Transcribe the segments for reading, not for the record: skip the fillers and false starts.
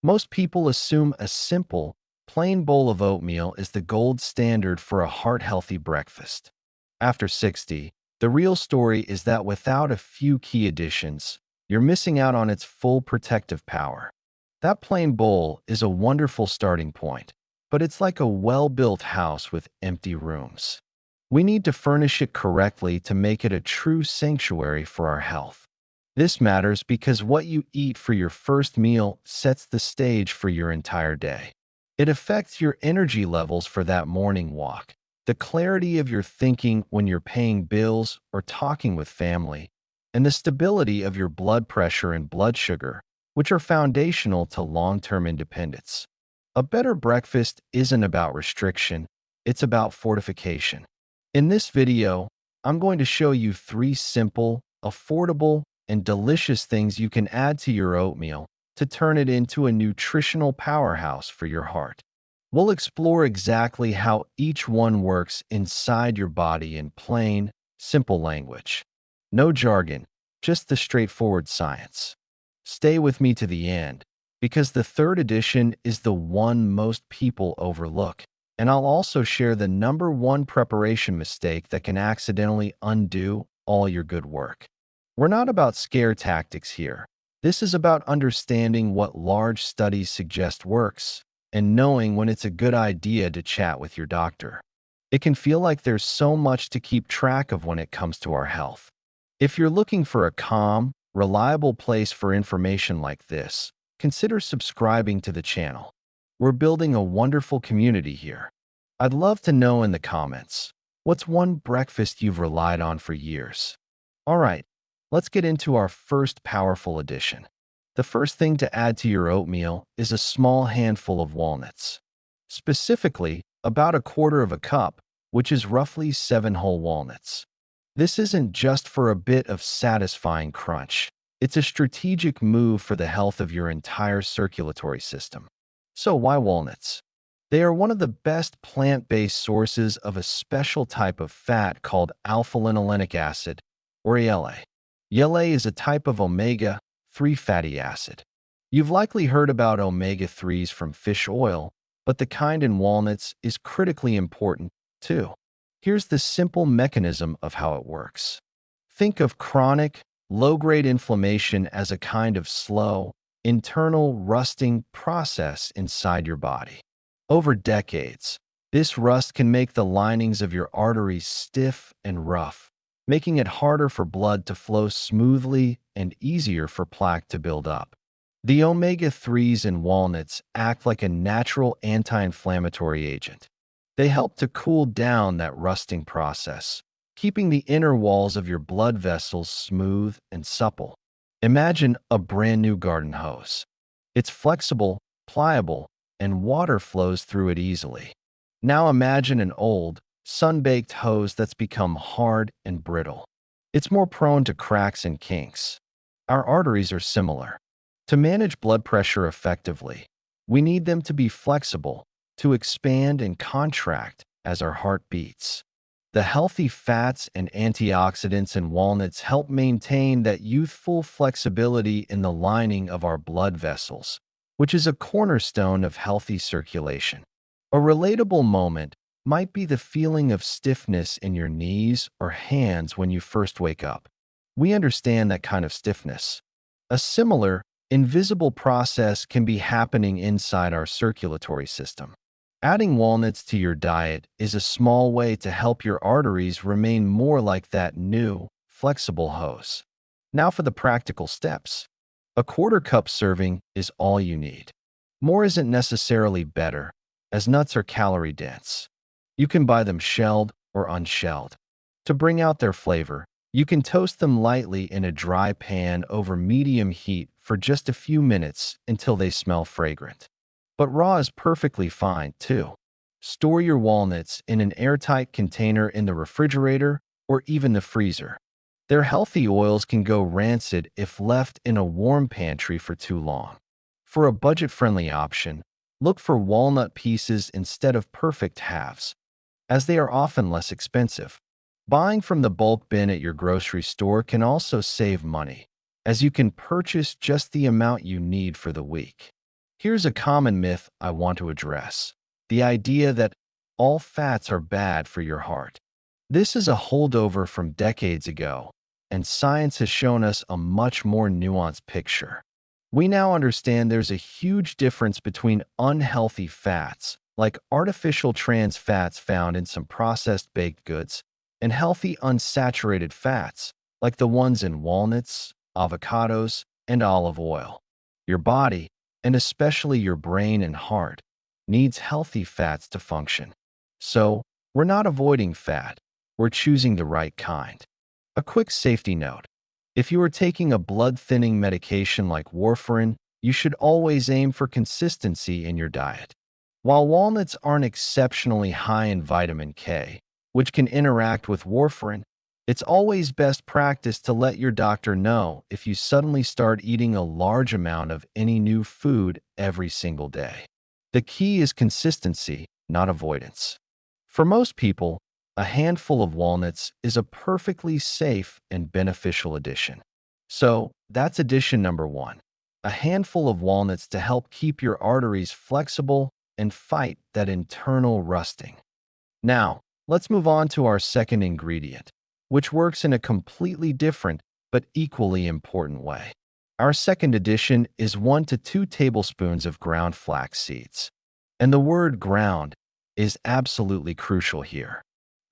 Most people assume a simple, plain bowl of oatmeal is the gold standard for a heart-healthy breakfast. After 60, the real story is that without a few key additions, you're missing out on its full protective power. That plain bowl is a wonderful starting point, but it's like a well-built house with empty rooms. We need to furnish it correctly to make it a true sanctuary for our health. This matters because what you eat for your first meal sets the stage for your entire day. It affects your energy levels for that morning walk, the clarity of your thinking when you're paying bills or talking with family, and the stability of your blood pressure and blood sugar, which are foundational to long-term independence. A better breakfast isn't about restriction, it's about fortification. In this video, I'm going to show you 3 simple, affordable, and delicious things you can add to your oatmeal to turn it into a nutritional powerhouse for your heart. We'll explore exactly how each one works inside your body in plain, simple language. No jargon, just the straightforward science. Stay with me to the end, because the third edition is the one most people overlook. And I'll also share the #1 preparation mistake that can accidentally undo all your good work. We're not about scare tactics here. This is about understanding what large studies suggest works and knowing when it's a good idea to chat with your doctor. It can feel like there's so much to keep track of when it comes to our health. If you're looking for a calm, reliable place for information like this, consider subscribing to the channel. We're building a wonderful community here. I'd love to know in the comments, what's one breakfast you've relied on for years? All right, let's get into our first powerful addition. The first thing to add to your oatmeal is a small handful of walnuts. Specifically, about 1/4 of a cup, which is roughly 7 whole walnuts. This isn't just for a bit of satisfying crunch. It's a strategic move for the health of your entire circulatory system. So why walnuts? They are one of the best plant-based sources of a special type of fat called alpha-linolenic acid, or ALA. ALA is a type of omega-3 fatty acid. You've likely heard about omega-3s from fish oil, but the kind in walnuts is critically important too. Here's the simple mechanism of how it works. Think of chronic, low-grade inflammation as a kind of slow, internal rusting process inside your body. Over decades, this rust can make the linings of your arteries stiff and rough, making it harder for blood to flow smoothly and easier for plaque to build up. The omega-3s in walnuts act like a natural anti-inflammatory agent. They help to cool down that rusting process, keeping the inner walls of your blood vessels smooth and supple. Imagine a brand new garden hose. It's flexible, pliable, and water flows through it easily. Now imagine an old, sun-baked hose that's become hard and brittle. It's more prone to cracks and kinks. Our arteries are similar. To manage blood pressure effectively, we need them to be flexible, to expand and contract as our heart beats. The healthy fats and antioxidants in walnuts help maintain that youthful flexibility in the lining of our blood vessels, which is a cornerstone of healthy circulation. A relatable moment might be the feeling of stiffness in your knees or hands when you first wake up. We understand that kind of stiffness. A similar, invisible process can be happening inside our circulatory system. Adding walnuts to your diet is a small way to help your arteries remain more like that new, flexible hose. Now for the practical steps. A 1/4 cup serving is all you need. More isn't necessarily better, as nuts are calorie dense. You can buy them shelled or unshelled. To bring out their flavor, you can toast them lightly in a dry pan over medium heat for just a few minutes until they smell fragrant. But raw is perfectly fine, too. Store your walnuts in an airtight container in the refrigerator or even the freezer. Their healthy oils can go rancid if left in a warm pantry for too long. For a budget-friendly option, look for walnut pieces instead of perfect halves, as they are often less expensive. Buying from the bulk bin at your grocery store can also save money, as you can purchase just the amount you need for the week. Here's a common myth I want to address: the idea that all fats are bad for your heart. This is a holdover from decades ago, and science has shown us a much more nuanced picture. We now understand there's a huge difference between unhealthy fats, like artificial trans fats found in some processed baked goods, and healthy unsaturated fats, like the ones in walnuts, avocados, and olive oil. Your body, and especially your brain and heart, needs healthy fats to function. So, we're not avoiding fat, we're choosing the right kind. A quick safety note: if you are taking a blood-thinning medication like warfarin, you should always aim for consistency in your diet. While walnuts aren't exceptionally high in vitamin K, which can interact with warfarin, it's always best practice to let your doctor know if you suddenly start eating a large amount of any new food every single day. The key is consistency, not avoidance. For most people, a handful of walnuts is a perfectly safe and beneficial addition. So, that's addition number one: a handful of walnuts to help keep your arteries flexible and fight that internal rusting. Now, let's move on to our second ingredient, which works in a completely different but equally important way. Our second addition is 1 to 2 tablespoons of ground flax seeds. And the word ground is absolutely crucial here.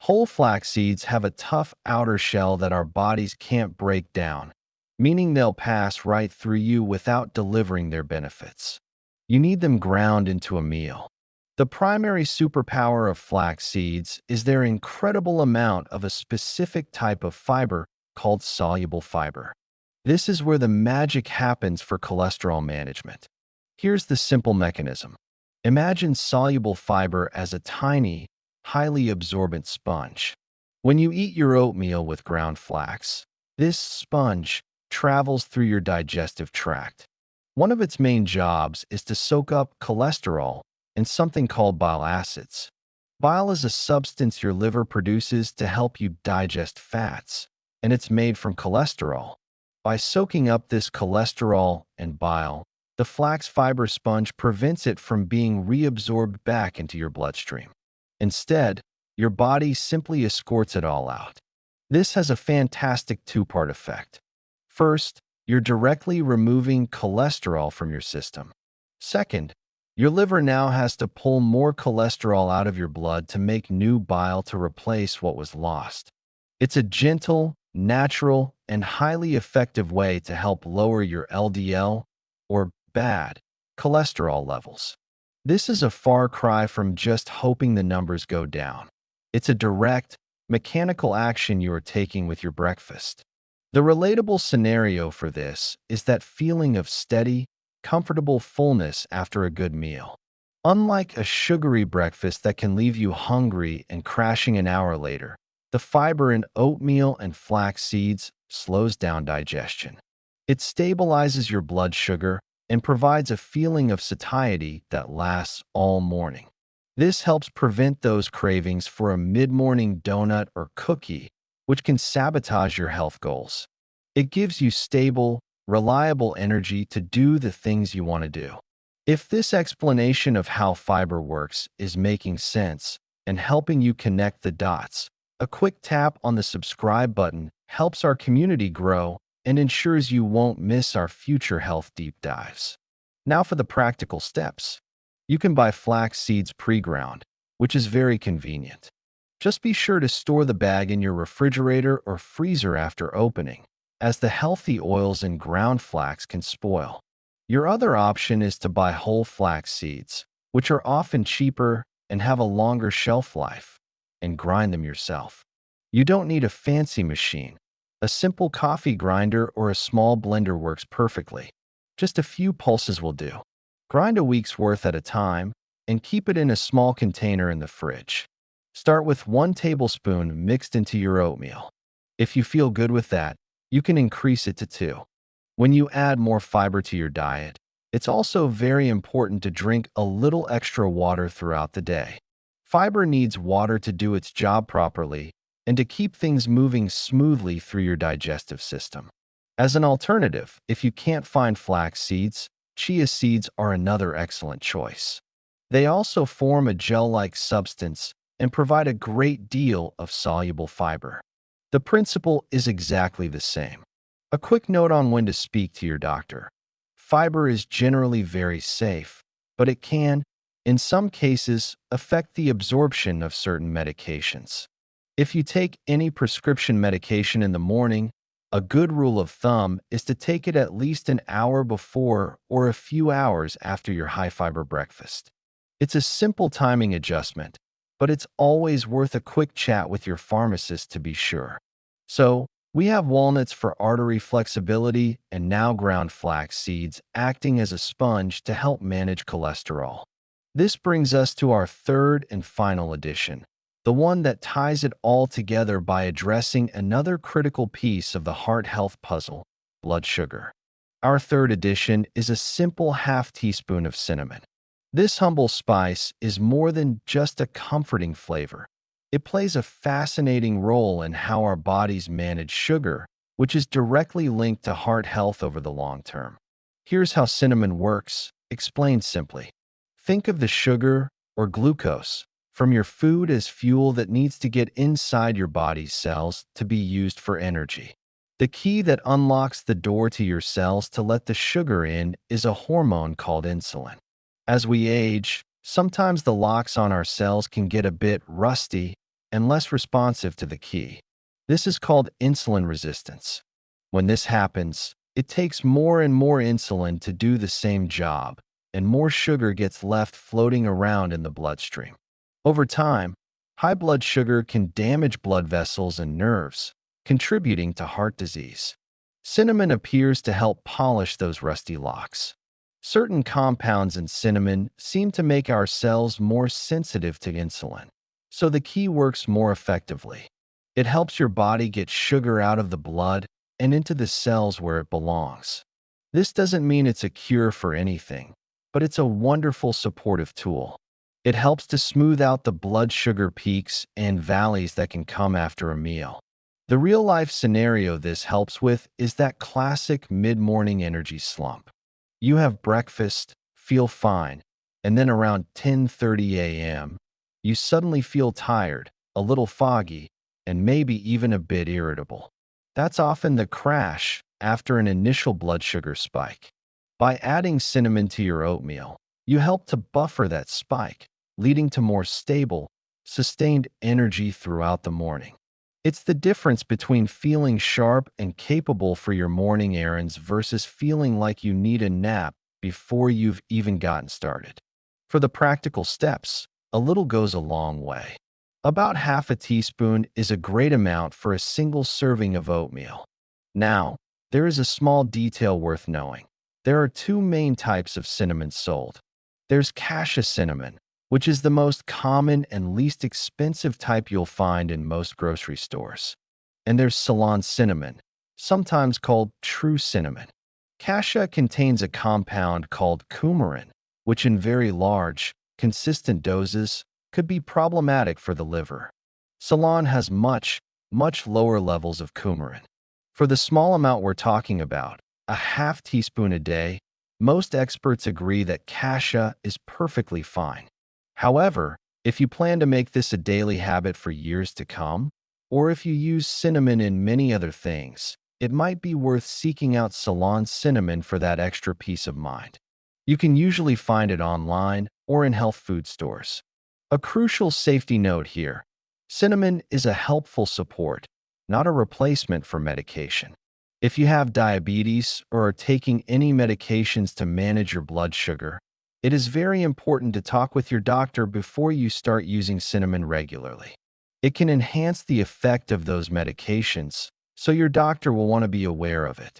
Whole flax seeds have a tough outer shell that our bodies can't break down, meaning they'll pass right through you without delivering their benefits. You need them ground into a meal. The primary superpower of flax seeds is their incredible amount of a specific type of fiber called soluble fiber. This is where the magic happens for cholesterol management. Here's the simple mechanism. Imagine soluble fiber as a tiny, highly absorbent sponge. When you eat your oatmeal with ground flax, this sponge travels through your digestive tract. One of its main jobs is to soak up cholesterol and something called bile acids. Bile is a substance your liver produces to help you digest fats, and it's made from cholesterol. By soaking up this cholesterol and bile, the flax fiber sponge prevents it from being reabsorbed back into your bloodstream. Instead, your body simply escorts it all out. This has a fantastic two-part effect. First, you're directly removing cholesterol from your system. Second, your liver now has to pull more cholesterol out of your blood to make new bile to replace what was lost. It's a gentle, natural, and highly effective way to help lower your LDL, or bad, cholesterol levels. This is a far cry from just hoping the numbers go down. It's a direct, mechanical action you are taking with your breakfast. The relatable scenario for this is that feeling of steady, comfortable fullness after a good meal. Unlike a sugary breakfast that can leave you hungry and crashing an hour later, the fiber in oatmeal and flax seeds slows down digestion. It stabilizes your blood sugar and provides a feeling of satiety that lasts all morning. This helps prevent those cravings for a mid-morning donut or cookie, which can sabotage your health goals. It gives you stable, reliable energy to do the things you want to do. If this explanation of how fiber works is making sense and helping you connect the dots, a quick tap on the subscribe button helps our community grow and ensures you won't miss our future health deep dives. Now for the practical steps. You can buy flax seeds pre-ground, which is very convenient. Just be sure to store the bag in your refrigerator or freezer after opening, as the healthy oils in ground flax can spoil. Your other option is to buy whole flax seeds, which are often cheaper and have a longer shelf life, and grind them yourself. You don't need a fancy machine. A simple coffee grinder or a small blender works perfectly. Just a few pulses will do. Grind a week's worth at a time and keep it in a small container in the fridge. Start with 1 tablespoon mixed into your oatmeal. If you feel good with that, you can increase it to 2. When you add more fiber to your diet, it's also very important to drink a little extra water throughout the day. Fiber needs water to do its job properly and to keep things moving smoothly through your digestive system. As an alternative, if you can't find flax seeds, chia seeds are another excellent choice. They also form a gel-like substance and provide a great deal of soluble fiber. The principle is exactly the same. A quick note on when to speak to your doctor. Fiber is generally very safe, but it can, in some cases, affect the absorption of certain medications. If you take any prescription medication in the morning, a good rule of thumb is to take it at least an hour before or a few hours after your high-fiber breakfast. It's a simple timing adjustment, but it's always worth a quick chat with your pharmacist to be sure. So, we have walnuts for artery flexibility and now ground flax seeds acting as a sponge to help manage cholesterol. This brings us to our third and final addition, the one that ties it all together by addressing another critical piece of the heart health puzzle, blood sugar. Our third addition is a simple half teaspoon of cinnamon. This humble spice is more than just a comforting flavor. It plays a fascinating role in how our bodies manage sugar, which is directly linked to heart health over the long term. Here's how cinnamon works, explained simply. Think of the sugar, or glucose, from your food as fuel that needs to get inside your body's cells to be used for energy. The key that unlocks the door to your cells to let the sugar in is a hormone called insulin. As we age, sometimes the locks on our cells can get a bit rusty and less responsive to the key. This is called insulin resistance. When this happens, it takes more and more insulin to do the same job, and more sugar gets left floating around in the bloodstream. Over time, high blood sugar can damage blood vessels and nerves, contributing to heart disease. Cinnamon appears to help polish those rusty locks. Certain compounds in cinnamon seem to make our cells more sensitive to insulin, so the key works more effectively. It helps your body get sugar out of the blood and into the cells where it belongs. This doesn't mean it's a cure for anything, but it's a wonderful supportive tool. It helps to smooth out the blood sugar peaks and valleys that can come after a meal. The real-life scenario this helps with is that classic mid-morning energy slump. You have breakfast, feel fine, and then around 10:30 a.m., you suddenly feel tired, a little foggy, and maybe even a bit irritable. That's often the crash after an initial blood sugar spike. By adding cinnamon to your oatmeal, you help to buffer that spike, leading to more stable, sustained energy throughout the morning. It's the difference between feeling sharp and capable for your morning errands versus feeling like you need a nap before you've even gotten started. For the practical steps, a little goes a long way. About half a teaspoon is a great amount for a single serving of oatmeal. Now, there is a small detail worth knowing. There are two main types of cinnamon sold. There's cassia cinnamon, which is the most common and least expensive type you'll find in most grocery stores. And there's Ceylon cinnamon, sometimes called true cinnamon. Cassia contains a compound called coumarin, which in very large, consistent doses could be problematic for the liver. Ceylon has much lower levels of coumarin. For the small amount we're talking about, a half teaspoon a day, most experts agree that cassia is perfectly fine. However, if you plan to make this a daily habit for years to come, or if you use cinnamon in many other things, it might be worth seeking out Ceylon cinnamon for that extra peace of mind. You can usually find it online or in health food stores. A crucial safety note here: cinnamon is a helpful support, not a replacement for medication. If you have diabetes or are taking any medications to manage your blood sugar, it is very important to talk with your doctor before you start using cinnamon regularly. It can enhance the effect of those medications, so your doctor will want to be aware of it.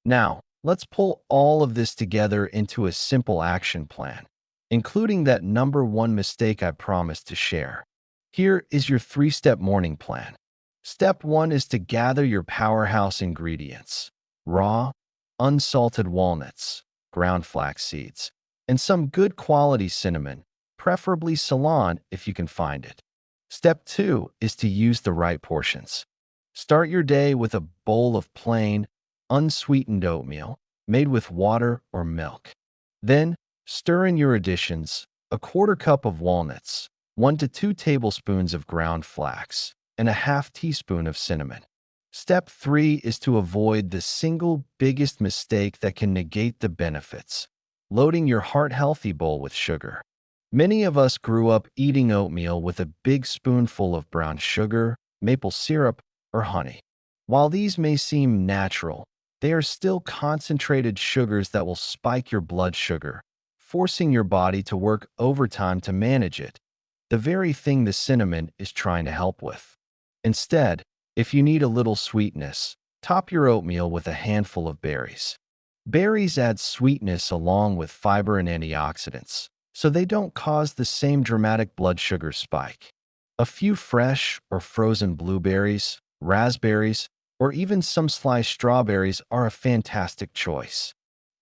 Now, let's pull all of this together into a simple action plan, including that number one mistake I promised to share. Here is your three-step morning plan. Step 1 is to gather your powerhouse ingredients: raw, unsalted walnuts, ground flax seeds, and some good quality cinnamon, preferably Ceylon if you can find it. Step 2 is to use the right portions. Start your day with a bowl of plain, unsweetened oatmeal made with water or milk. Then, stir in your additions: a quarter cup of walnuts, 1 to 2 tablespoons of ground flax, and a half teaspoon of cinnamon. Step 3 is to avoid the single biggest mistake that can negate the benefits: loading your heart-healthy bowl with sugar. Many of us grew up eating oatmeal with a big spoonful of brown sugar, maple syrup, or honey. While these may seem natural, they are still concentrated sugars that will spike your blood sugar, forcing your body to work overtime to manage it, the very thing the cinnamon is trying to help with. Instead, if you need a little sweetness, top your oatmeal with a handful of berries. Berries add sweetness along with fiber and antioxidants, so they don't cause the same dramatic blood sugar spike. A few fresh or frozen blueberries, raspberries, or even some sliced strawberries are a fantastic choice.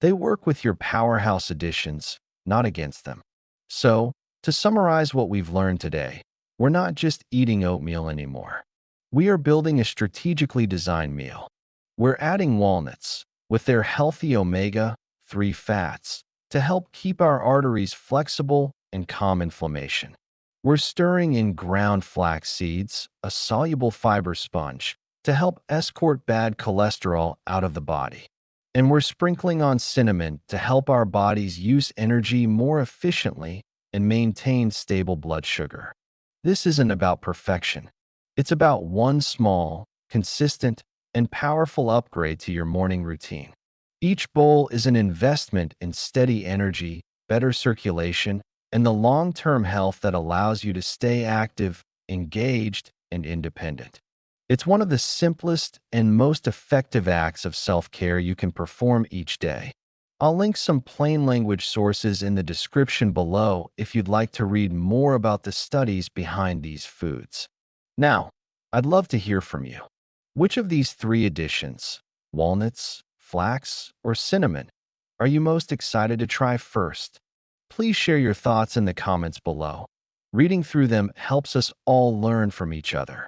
They work with your Powerhouse additions, not against them. So, to summarize what we've learned today, we're not just eating oatmeal anymore. We are building a strategically designed meal. We're adding walnuts, with their healthy omega-3 fats, to help keep our arteries flexible and calm inflammation. We're stirring in ground flax seeds, a soluble fiber sponge, to help escort bad cholesterol out of the body. And we're sprinkling on cinnamon to help our bodies use energy more efficiently and maintain stable blood sugar. This isn't about perfection. It's about one small, consistent, and powerful upgrade to your morning routine. Each bowl is an investment in steady energy, better circulation, and the long-term health that allows you to stay active, engaged, and independent. It's one of the simplest and most effective acts of self-care you can perform each day. I'll link some plain language sources in the description below if you'd like to read more about the studies behind these foods. Now, I'd love to hear from you. Which of these three additions, walnuts, flax, or cinnamon, are you most excited to try first? Please share your thoughts in the comments below. Reading through them helps us all learn from each other.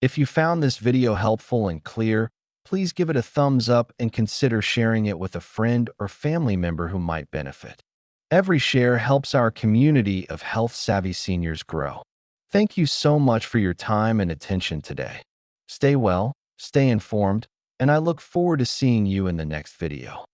If you found this video helpful and clear, please give it a thumbs up and consider sharing it with a friend or family member who might benefit. Every share helps our community of health-savvy seniors grow. Thank you so much for your time and attention today. Stay well, stay informed, and I look forward to seeing you in the next video.